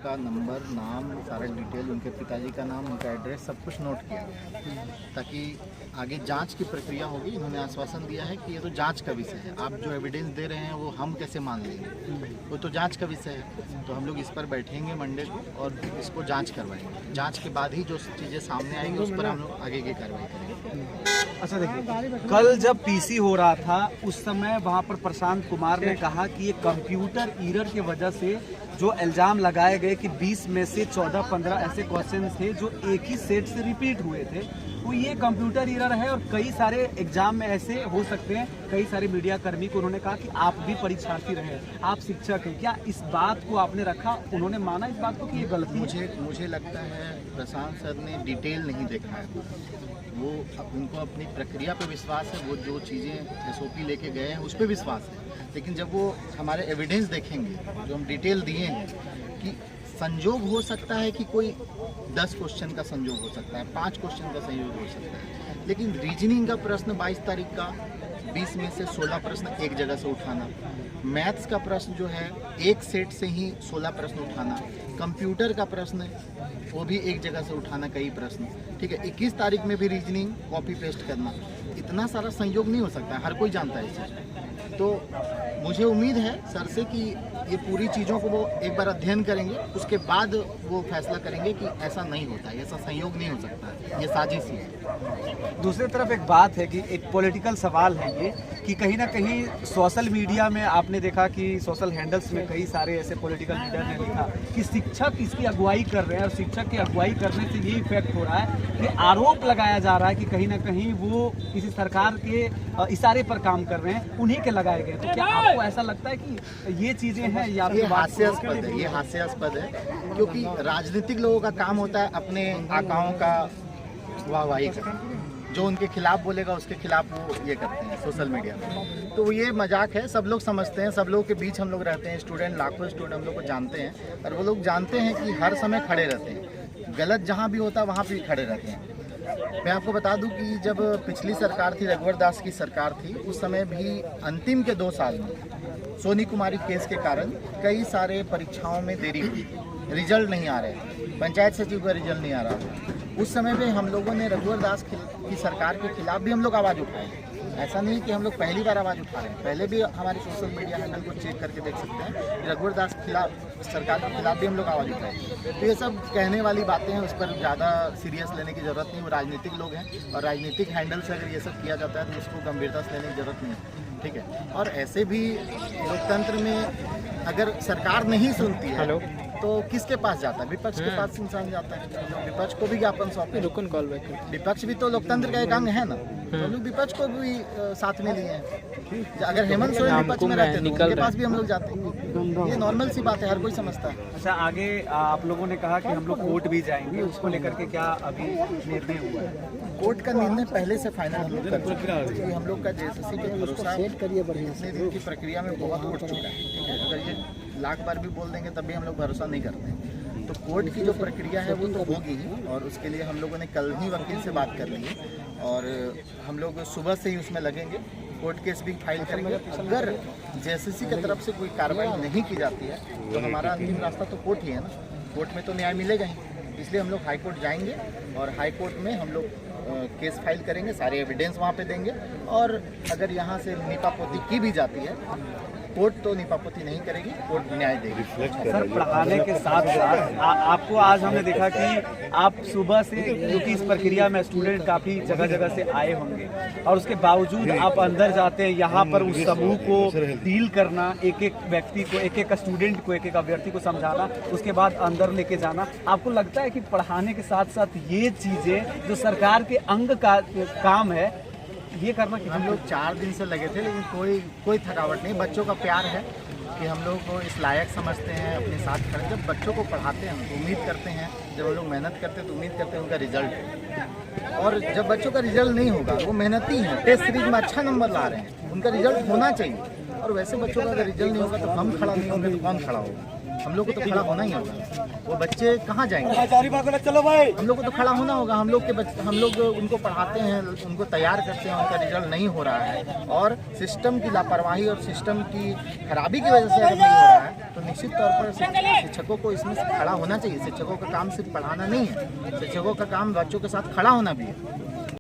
का नंबर, नाम, सारा डिटेल, उनके पिताजी का नाम, उनका एड्रेस, सब कुछ नोट किया गया ताकि आगे जांच की प्रक्रिया होगी। इन्होंने आश्वासन दिया है कि ये तो जांच का विषय है, आप जो एविडेंस दे रहे हैं वो हम कैसे मान लेंगे, वो तो जांच का विषय है। तो हम लोग इस पर बैठेंगे मंडे को और इसको जांच करवाएंगे। जांच के बाद ही जो चीज़ें सामने आएंगी उस पर हम लोग आगे की कार्रवाई करेंगे। अच्छा देखिए, कल जब पीसी हो रहा था उस समय वहाँ पर प्रशांत कुमार ने कहा कि ये कंप्यूटर एरर की वजह से जो इल्ज़ाम लगाए गए कि 20 में से 14-15 ऐसे क्वेश्चन थे जो एक ही सेट से रिपीट हुए थे, वो ये कंप्यूटर एरर है और कई सारे एग्जाम में ऐसे हो सकते हैं। कई सारे मीडिया कर्मी को उन्होंने कहा कि आप भी परीक्षार्थी रहे, आप शिक्षक हैं, क्या इस बात को आपने रखा? उन्होंने माना इस बात को कि ये गलती मुझे लगता है प्रशांत सर ने डिटेल नहीं देखा है। वो उनको अपनी प्रक्रिया पे विश्वास है, वो जो चीज़ें SOP लेके गए हैं उस पर विश्वास है, लेकिन जब वो हमारे एविडेंस देखेंगे जो हम डिटेल दिए हैं कि संयोग हो सकता है कि कोई 10 क्वेश्चन का संयोग हो सकता है, 5 क्वेश्चन का संयोग हो सकता है, लेकिन रीजनिंग का प्रश्न 22 तारीख का 20 में से 16 प्रश्न एक जगह से उठाना, मैथ्स का प्रश्न जो है एक सेट से ही 16 प्रश्न उठाना, कंप्यूटर का प्रश्न वो भी एक जगह से उठाना कई प्रश्न, ठीक है। 21 तारीख में भी रीजनिंग कॉपी पेस्ट करना, इतना सारा संयोग नहीं हो सकता है, हर कोई जानता है इस चीज़। तो मुझे उम्मीद है सर से कि ये पूरी चीज़ों को वो एक बार अध्ययन करेंगे, उसके बाद वो फैसला करेंगे कि ऐसा नहीं होता है, ऐसा संयोग नहीं हो सकता, ये साजिश ही है। दूसरी तरफ एक बात है कि एक पॉलिटिकल सवाल है ये कि कहीं ना कहीं सोशल मीडिया में आपने देखा कि सोशल हैंडल्स में कई सारे ऐसे पॉलिटिकल लीडर ने लिखा कि शिक्षक इसकी अगुवाई कर रहे हैं और शिक्षक की अगुवाई करने से ये इफेक्ट हो रहा है कि आरोप लगाया जा रहा है कि कहीं ना कहीं वो किसी सरकार के इशारे पर काम कर रहे हैं, उन्हीं के लगाए गए। तो क्या आपको ऐसा लगता है कि ये चीज़ें हैं या ये हास्यास्पद है? ये हास्यास्पद है क्योंकि राजनीतिक लोगों का काम होता है अपने आकाओं का वाहवाही करना, जो उनके खिलाफ बोलेगा उसके खिलाफ वो ये करते हैं सोशल मीडिया में। तो ये मजाक है, सब लोग समझते हैं, सब लोगों के बीच हम लोग रहते हैं, स्टूडेंट, लाखों स्टूडेंट हम लोग को जानते हैं, और वो लोग जानते हैं कि हर समय खड़े रहते हैं, गलत जहाँ भी होता है वहाँ भी खड़े रहते हैं। मैं आपको बता दूं कि जब पिछली सरकार थी, रघुवर दास की सरकार थी, उस समय भी अंतिम के 2 साल में सोनी कुमारी केस के कारण कई सारे परीक्षाओं में देरी हुई, रिजल्ट नहीं आ रहे, पंचायत सचिव का रिजल्ट नहीं आ रहा था। उस समय पे हम लोगों ने रघुवर दास की सरकार के खिलाफ भी हम लोग आवाज़ उठाई। ऐसा नहीं कि हम लोग पहली बार आवाज़ उठा रहे हैं, पहले भी हमारे सोशल मीडिया हैंडल को चेक करके देख सकते हैं, रघुवर दास सरकार के खिलाफ भी हम लोग आवाज़ उठाए। तो ये सब कहने वाली बातें हैं, उस पर ज़्यादा सीरियस लेने की ज़रूरत नहीं। वो राजनीतिक लोग हैं और राजनीतिक हैंडल से अगर ये सब किया जाता है तो उसको गंभीरता से लेने की ज़रूरत नहीं है, ठीक है। और ऐसे भी लोकतंत्र में अगर सरकार नहीं सुनती है तो किसके पास जाता है? विपक्ष के पास इंसान जाता है, तो विपक्ष को भी ज्ञापन सौंपे। विपक्ष भी तो लोकतंत्र का एक अंग है ना, तो हम लोग विपक्ष को भी साथ में लिए हैं। अगर हेमंत सोरेन विपक्ष में रहते तो उनके पास भी हम लोग जाते हैं, ये नॉर्मल सी बात है, हर कोई समझता है। अच्छा, आगे आप लोगों ने कहा कि हम लोग कोर्ट भी जाएंगे, उसको लेकर के क्या अभी निर्णय हुआ है? कोर्ट का निर्णय पहले से फाइनल हम लोग कर चुके हैं, क्योंकि हम लोग का JSSC पे भरोसा इतने दिन की प्रक्रिया में बहुत उठ चुका है, ठीक है। अगर ये लाख बार भी बोल देंगे तब भी हम लोग भरोसा नहीं करते हैं। तो कोर्ट की जो प्रक्रिया है वो तो होगी ही, और उसके लिए हम लोगों ने कल ही वकील से बात कर ली है और हम लोग सुबह से ही उसमें लगेंगे, कोर्ट केस भी फाइल करेंगे। अगर JSSC की तरफ से कोई कार्रवाई नहीं की जाती है तो हमारा अंतिम रास्ता तो कोर्ट ही है ना, कोर्ट में तो न्याय मिलेगा ही। इसलिए हम लोग हाई कोर्ट जाएंगे और हाई कोर्ट में हम लोग केस फाइल करेंगे, सारे एविडेंस वहाँ पे देंगे, और अगर यहाँ से नीपापोती की भी जाती है, कोर्ट तो नीपापोती नहीं करेगी, कोर्ट न्याय देगी। सर, पढ़ाने के साथ साथ आपको आज हमने देखा कि आप सुबह से, क्योंकि इस प्रक्रिया में स्टूडेंट काफ़ी जगह जगह से आए होंगे और उसके बावजूद आप अंदर जाते हैं, यहाँ पर उस समूह को डील करना, एक एक व्यक्ति को, एक एक स्टूडेंट को, एक एक अभ्यर्थी को समझाना, उसके बाद अंदर लेके जाना। आपको लगता है कि पढ़ाने के साथ साथ ये चीज़ें जो सरकार के अंग का काम है, ये करना कि हम लोग 4 दिन से लगे थे, लेकिन कोई थकावट नहीं। बच्चों का प्यार है कि हम लोग को इस लायक समझते हैं, अपने साथ खड़े। जब बच्चों को पढ़ाते हैं तो उम्मीद करते हैं, जब हम लोग मेहनत करते हैं तो उम्मीद करते हैं उनका रिजल्ट, और जब बच्चों का रिजल्ट नहीं होगा, वो मेहनती हैं, टेस्ट सीरीज में अच्छा नंबर ला रहे हैं, उनका रिजल्ट होना चाहिए, और वैसे बच्चों का अगर रिजल्ट नहीं होगा तो हम खड़ा नहीं होंगे तो कौन खड़ा होगा? हम लोग को तो खड़ा होना ही होगा। वो बच्चे कहाँ जाएंगे? चलो भाई, हम लोग को तो खड़ा होना होगा। हम लोग उनको पढ़ाते हैं, उनको तैयार करते हैं, उनका रिजल्ट नहीं हो रहा है और सिस्टम की लापरवाही और सिस्टम की खराबी की वजह से अगर नहीं हो रहा है तो निश्चित तौर पर शिक्षकों को इसमें खड़ा होना चाहिए। शिक्षकों का काम सिर्फ पढ़ाना नहीं है, शिक्षकों का काम बच्चों के साथ खड़ा होना भी है।